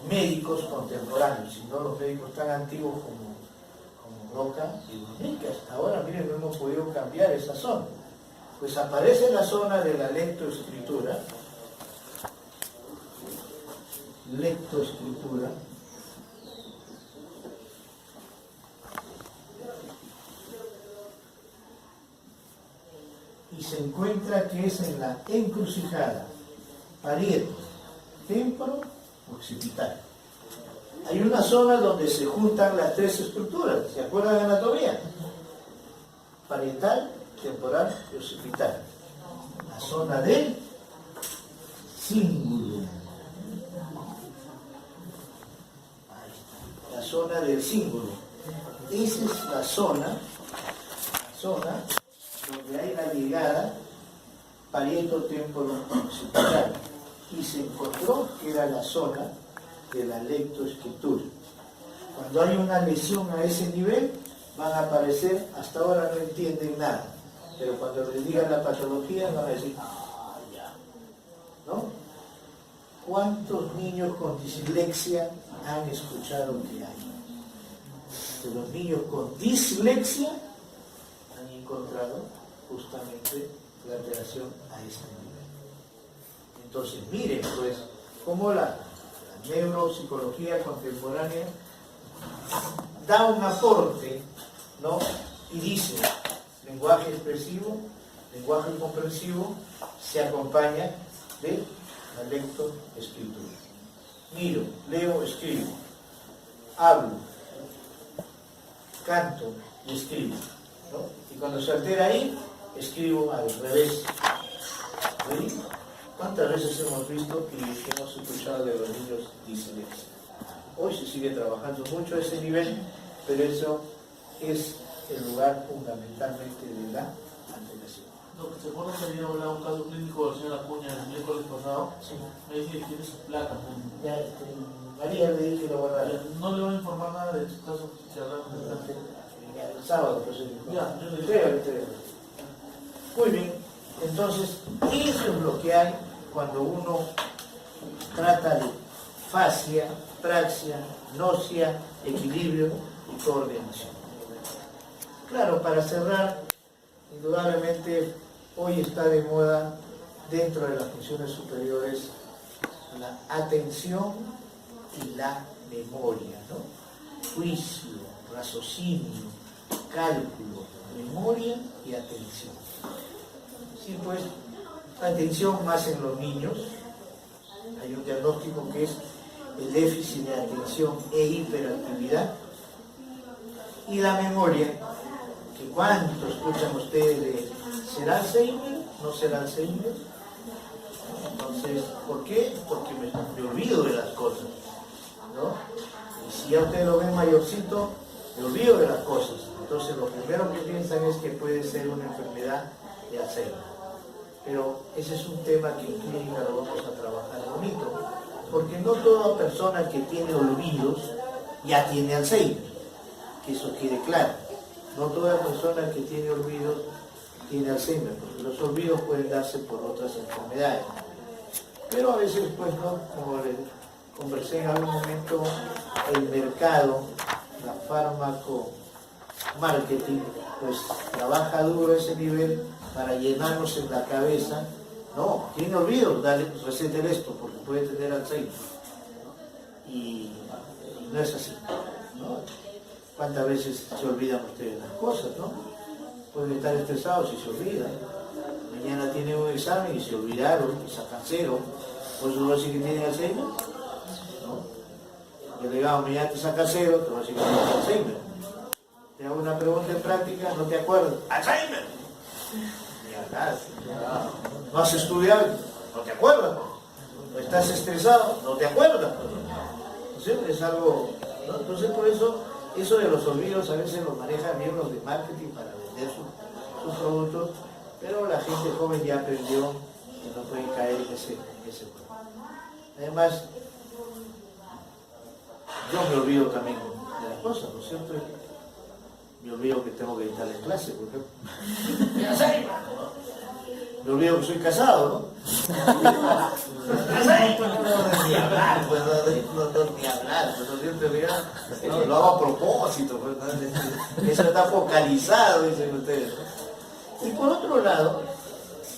médicos contemporáneos, si no los médicos tan antiguos como Broca y Wernicke. Hasta ahora, miren, no hemos podido cambiar esa zona. Pues aparece la zona de la lectoescritura, y se encuentra que es en la encrucijada parieto, temporo, occipital. Hay una zona donde se juntan las tres estructuras, ¿se acuerdan de anatomía? Parietal, temporal y occipital. La zona del cíngulo. La zona del cíngulo. Esa es la zona donde hay la llegada parieto, temporo, occipital. Y se encontró que era la zona de la lectoescritura. Cuando hay una lesión a ese nivel, van a aparecer, hasta ahora no entienden nada, pero cuando les digan la patología van a decir, ya, ¿no? ¿Cuántos niños con dislexia han escuchado que hay? De los niños con dislexia han encontrado justamente la alteración a ese nivel. Entonces, miren, pues, cómo la neuropsicología contemporánea da un aporte, ¿no? Y dice, lenguaje expresivo, lenguaje comprensivo, se acompaña de la lectoescritura. Miro, leo, escribo, hablo, canto y escribo, ¿no? Y cuando se altera ahí, escribo al revés. ¿Sí? ¿Cuántas veces hemos visto y hemos escuchado de los niños disléxicos? Hoy se sigue trabajando mucho a ese nivel, pero eso es el lugar fundamentalmente de la alteración.
¿Se acuerdan que había hablado un caso clínico del señor Acuña el miércoles pasado?
Sí.
Me dice que tiene sus placas.
Ya, María le dije que lo guardara.
No le voy a informar nada de su caso si hablamos de planta.
Ya, el sábado, pues.
Ya, yo le dije.
Muy bien. Entonces, eso es lo que hay cuando uno trata de fascia, praxia, náusea, equilibrio y coordinación. Claro, para cerrar, indudablemente hoy está de moda dentro de las funciones superiores la atención y la memoria, ¿no? Juicio, raciocinio, cálculo, memoria y atención. Sí, pues, atención más en los niños. Hay un diagnóstico que es el déficit de atención e hiperactividad. Y la memoria, que cuánto escuchan ustedes de ¿será Alzheimer? ¿No será Alzheimer? Entonces, ¿por qué? Porque me olvido de las cosas, ¿no? Y si ya ustedes lo ven mayorcito, me olvido de las cosas. Entonces, lo primero que piensan es que puede ser una enfermedad de Alzheimer. Pero ese es un tema que en clínica lo vamos a trabajar bonito, porque no toda persona que tiene olvidos ya tiene Alzheimer, que eso quede claro. No toda persona que tiene olvidos tiene Alzheimer, porque los olvidos pueden darse por otras enfermedades. Pero a veces, pues, ¿no? Como les conversé en algún momento, el mercado, la fármaco marketing, pues trabaja duro ese nivel para llenarnos en la cabeza. No, tiene olvidos, dale, receten esto, porque puede tener Alzheimer, ¿no? Y no es así, ¿no? ¿Cuántas veces se olvidan ustedes las cosas, no? Pueden estar estresados y se olvidan. Mañana tienen un examen y se olvidaron, y sacan cero. ¿Por eso no va a decir que tienen Alzheimer? ¿No? El delegado, mañana te saca cero, te va a decir que tienes Alzheimer. Te hago una pregunta en práctica, no te acuerdas. ¡Alzheimer! ¿No has estudiado? ¿No te acuerdas? ¿No estás estresado? ¿No te acuerdas? Siempre es algo, ¿no? Entonces, por eso de los olvidos a veces los manejan bien los de marketing para vender sus productos, pero la gente joven ya aprendió que no puede caer en ese juego. Además, yo me olvido también de las cosas, ¿no es cierto? Me olvido que tengo que editar las clases, por ejemplo. Ya sé, me olvido que soy casado, ¿no? Ni hablar, pues, ni hablar, pues, ¿no? Siempre lo hago a propósito, pues, ¿no? Eso está focalizado, dicen ustedes, ¿no? Y por otro lado,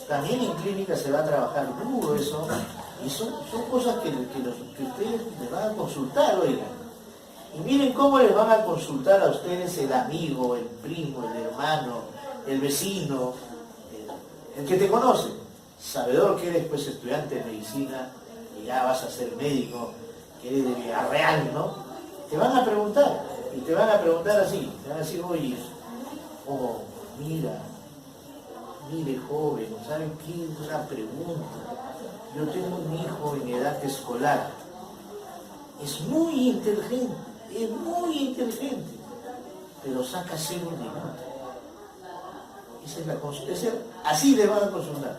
también en clínica se va a trabajar duro eso, y son cosas que ustedes les van a consultar, oigan. Y miren cómo les van a consultar a ustedes el amigo, el primo, el hermano, el vecino, el que te conoce, sabedor que eres pues estudiante de medicina, y ya vas a ser médico, que eres de Villarreal, ¿no? Te van a preguntar, y te van a preguntar así, te van a decir, oye, oh, mire joven, ¿saben qué? Una pregunta. Yo tengo un hijo en edad escolar, es muy inteligente, pero saca cero de nota. Esa es la consulta, así le van a consultar.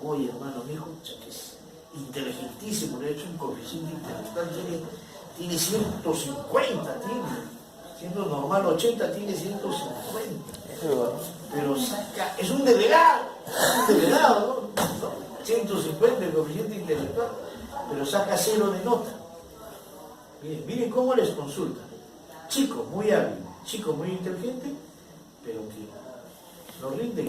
Oye, hermano, mi hijo que es inteligentísimo, le he hecho un coeficiente intelectual, tiene 150, siendo normal 80, tiene 150. Pero saca, es un delegado, ¿no? 150 el coeficiente intelectual, pero saca cero de nota. Miren cómo les consulta. Chico muy hábil, chico muy inteligente, pero que no rinde.